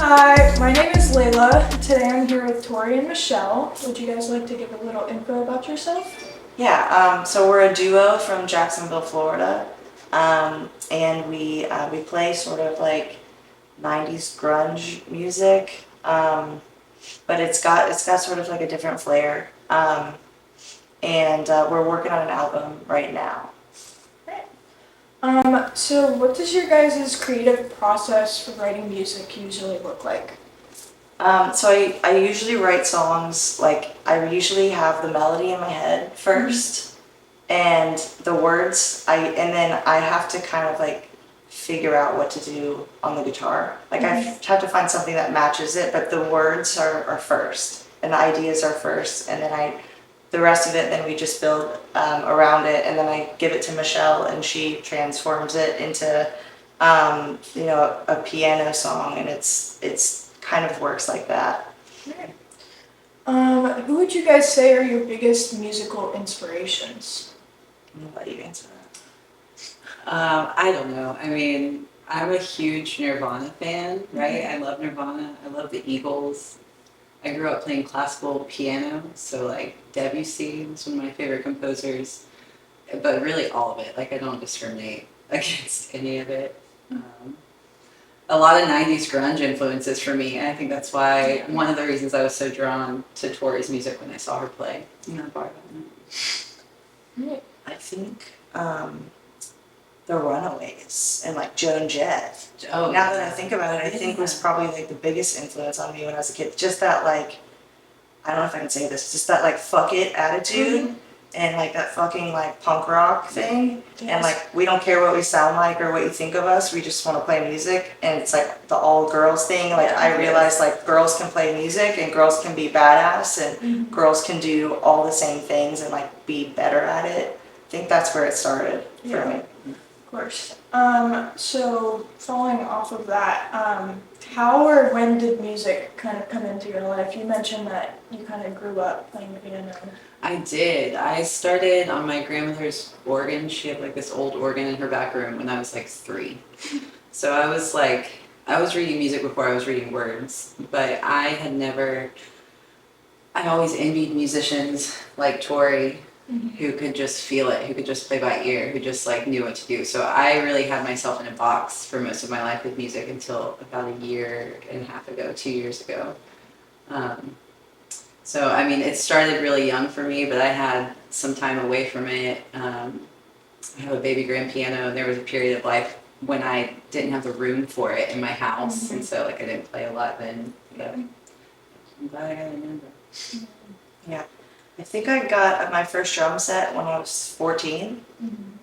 Hi, my name is Layla. Today I'm here with Tori and Michelle. Would you guys like to give a little info about yourself? Yeah, so we're a duo from Jacksonville, Florida, and we play sort of like 90s grunge music, but it's got sort of like a different flair, and we're working on an album right now. So what does your guys' creative process for writing music usually look like? So I usually write songs, like I usually have the melody in my head first, and the words, and then I have to kind of like figure out what to do on the guitar. Like I have to find something that matches it, but the words are first, and the ideas are first, and then the rest of it, then we just build around it, and then I give it to Michelle, and she transforms it into, a piano song, and it's kind of works like that. Right. Who would you guys say are your biggest musical inspirations? I'm gonna let you answer that. I don't know. I mean, I'm a huge Nirvana fan, right? I love Nirvana. I love the Eagles. I grew up playing classical piano, so like Debussy was one of my favorite composers. But really all of it. Like I don't discriminate against any of it. A lot of 90s grunge influences for me, and I think that's why one of the reasons I was so drawn to Tori's music when I saw her play. Right. I think the Runaways and like Joan Jett. Oh, Now that I think about it, I think was probably like the biggest influence on me when I was a kid. Just that like, I don't know if I can say this, just that like fuck it attitude and like that fucking like punk rock thing. And like we don't care what we sound like or what you think of us, we just want to play music. And it's like the all girls thing. Like I realized like girls can play music and girls can be badass and girls can do all the same things and like be better at it. I think that's where it started for me. Of course. So following off of that, how or when did music kind of come into your life? You mentioned that you kind of grew up playing the piano. I did. I started on my grandmother's organ. She had like this old organ in her back room when I was like 3. So I was reading music before I was reading words, but I always envied musicians like Tori who could just feel it, who could just play by ear, who just like knew what to do. So I really had myself in a box for most of my life with music until about a year and a half ago, 2 years ago. So, I mean, it started really young for me, but I had some time away from it. I have a baby grand piano, and there was a period of life when I didn't have the room for it in my house, and so like I didn't play a lot then. But I'm glad I got to remember. Yeah. I think I got my first drum set when I was 14,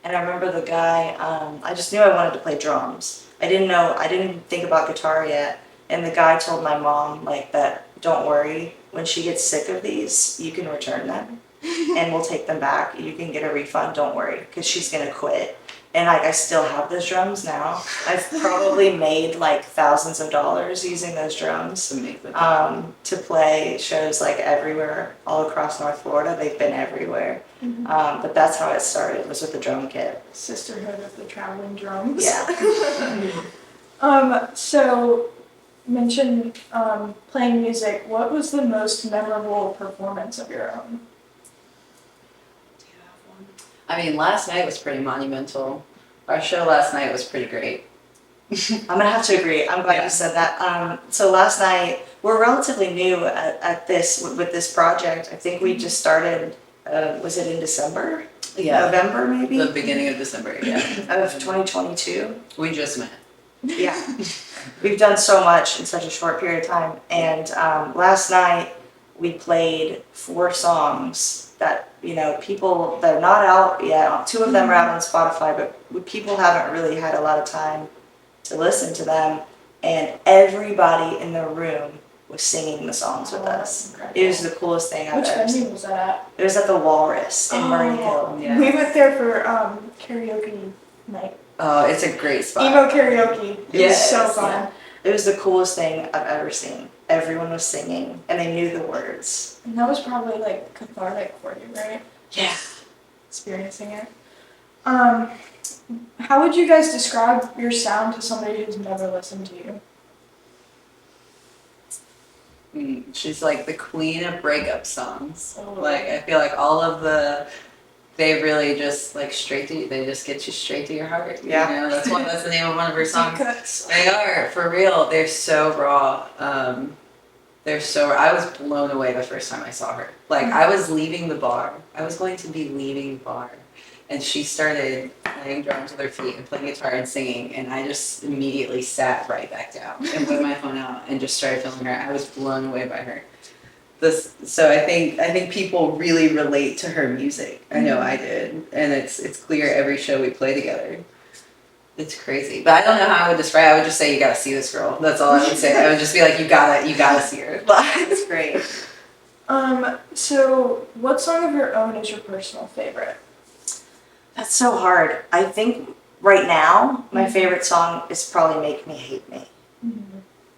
and I remember the guy, I just knew I wanted to play drums. I didn't think about guitar yet, and the guy told my mom, like, that, don't worry, when she gets sick of these, you can return them, and we'll take them back, you can get a refund, don't worry, because she's gonna quit. And like I still have those drums now. I've probably made like thousands of dollars using those drums to play shows like everywhere, all across North Florida. They've been everywhere. But that's how it started, was with the drum kit. Sisterhood of the Traveling Drums. Yeah. So you mentioned playing music. What was the most memorable performance of your own? I mean, last night was pretty monumental. Our show last night was pretty great. I'm gonna have to agree. I'm glad you said that. So last night, we're relatively new at this with this project. I think we just started. Was it in December? Yeah. November maybe. The beginning of December, yeah. Of 2022. We just met. Yeah. We've done so much in such a short period of time. And last night we played 4 songs that, people that are not out yet. 2 of them are out on Spotify, but people haven't really had a lot of time to listen to them. And everybody in the room was singing the songs with us. It was the coolest thing I've ever seen. Which venue was that at? It was at the Walrus in Murray Hill. Yes. We went there for karaoke night. Oh, it's a great spot. Emo karaoke. It was so fun. Yeah. It was the coolest thing I've ever seen. Everyone was singing, and they knew the words. And that was probably like cathartic for you, right? Yeah. Experiencing it. How would you guys describe your sound to somebody who's never listened to you? She's like the queen of breakup songs. Oh. Like I feel like they really just like they just get you straight to your heart. Yeah. You know, that's the name of one of her Deep songs. cuts. They are, for real. They're so raw. I was blown away the first time I saw her. Like, I was leaving the bar. I was going to be leaving the bar. And she started playing drums with her feet and playing guitar and singing. And I just immediately sat right back down and put my phone out and just started filming her. I was blown away by her. So I think people really relate to her music. I know I did. And it's clear every show we play together. It's crazy, but I don't know how I would describe. I would just say you gotta see this girl. That's all I would say. I would just be like, you gotta see her. It's great. So what song of your own is your personal favorite? That's so hard. I think right now my favorite song is probably "Make Me Hate Me,"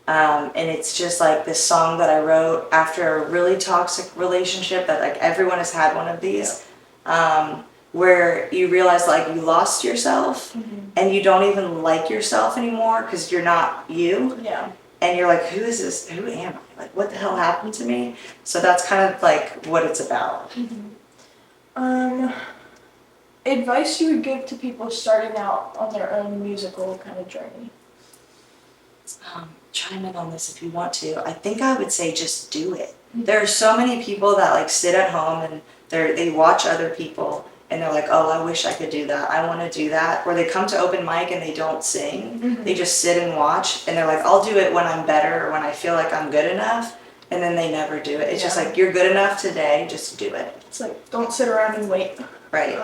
and it's just like this song that I wrote after a really toxic relationship that like everyone has had one of these. Where you realize like you lost yourself and you don't even like yourself anymore because you're not you. Yeah. And you're like, who is this? Who am I? Like, what the hell happened to me? So that's kind of like what it's about. Advice you would give to people starting out on their own musical kind of journey? Chime in on this if you want to. I think I would say just do it. There are so many people that like sit at home and they watch other people. And they're like, oh, I wish I could do that. I want to do that. Or they come to open mic and they don't sing. They just sit and watch. And they're like, I'll do it when I'm better or when I feel like I'm good enough. And then they never do it. It's just like, you're good enough today. Just do it. It's like, don't sit around and wait. Right.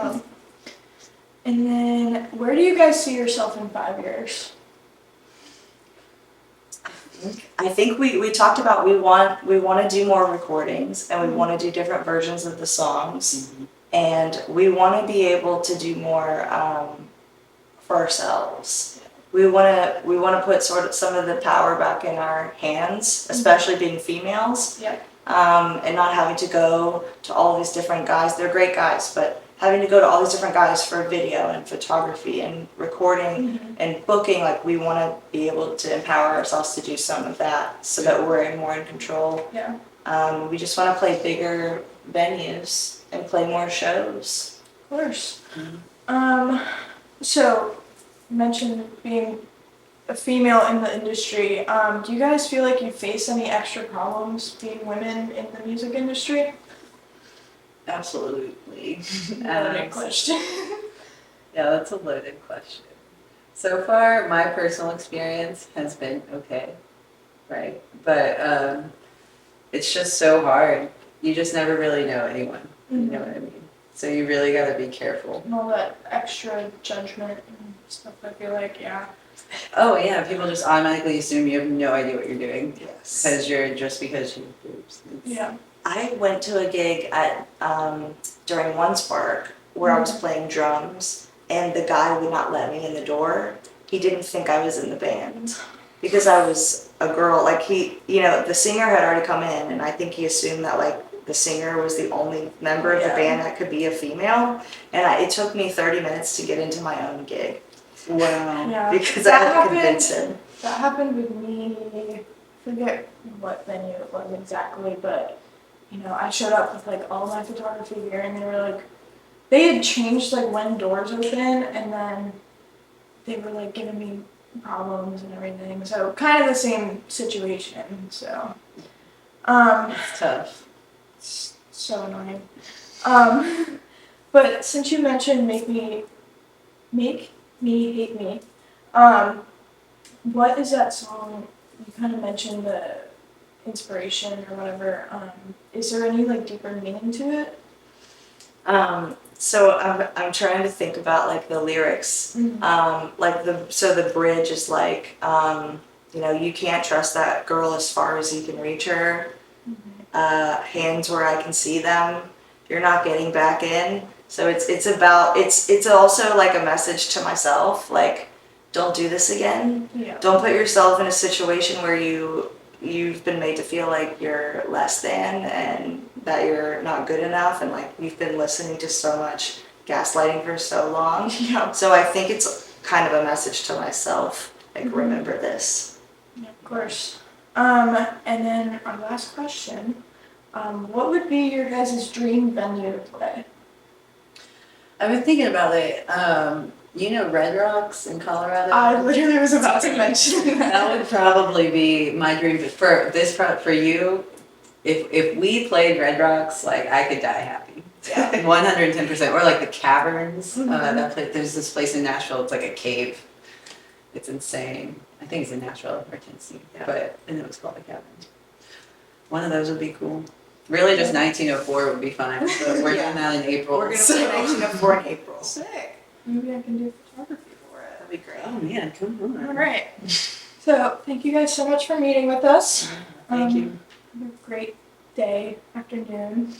And then, where do you guys see yourself in 5 years? I think we talked about we want to do more recordings and we want to do different versions of the songs. And we want to be able to do more for ourselves. We want to put sort of some of the power back in our hands, especially being females. Yep. And not having to go to all these different guys. They're great guys, but having to go to all these different guys for video and photography and recording and booking, like we want to be able to empower ourselves to do some of that so that we're more in control. Yeah. We just want to play bigger venues and play more shows. Of course. So, you mentioned being a female in the industry. Do you guys feel like you face any extra problems being women in the music industry? Absolutely. Loaded question. Yeah, that's a loaded question. So far, my personal experience has been okay, right? But it's just so hard. You just never really know anyone. You know what I mean? So you really got to be careful. And all that extra judgment and stuff, I feel like, yeah. Oh yeah, people just automatically assume you have no idea what you're doing Yes. because you have boobs. Yeah. I went to a gig at during One Spark where I was playing drums, and the guy would not let me in the door. He didn't think I was in the band because I was a girl. Like the singer had already come in, and I think he assumed that like the singer was the only member of the band that could be a female. And it took me 30 minutes to get into my own gig. Wow. Yeah. Because I had to convince him. That happened with me. I forget what venue it was exactly, but I showed up with like all my photography gear, and they had changed like when doors open, and then they were like giving me problems and everything. So kind of the same situation. So, It's tough. it's so annoying. But since you mentioned make me hate me, what is that song? You kind of mentioned the inspiration or whatever. Is there any like deeper meaning to it? So I'm trying to think about like the lyrics. So the bridge is like, you can't trust that girl as far as you can reach her. Hands where I can see them. You're not getting back in. So it's also like a message to myself, like, don't do this again. Yeah. Don't put yourself in a situation where you've been made to feel like you're less than and that you're not good enough, and like you've been listening to so much gaslighting for so long. Yeah. So I think it's kind of a message to myself, like remember this. Yeah, of course. And then our last question, what would be your guys' dream venue to play? I've been thinking about it. You know Red Rocks in Colorado? I literally was about to mention That that. would probably be my dream. But for you, if we played Red Rocks, like I could die happy. Yeah. 110%. Or like the Caverns. Mhm. There's this place in Nashville. It's like a cave. It's insane. I think it's in Nashville or Tennessee. Yeah. And it was called the Caverns. One of those would be cool. Really, just 1904 would be fine. But we're Yeah. doing that in April. We're gonna so- play 1904 in April. Sick. Maybe I can do photography for it. That'd be great. Oh man, come on. All right. So thank you guys so much for meeting with us. Thank you. Have a great day, afternoon.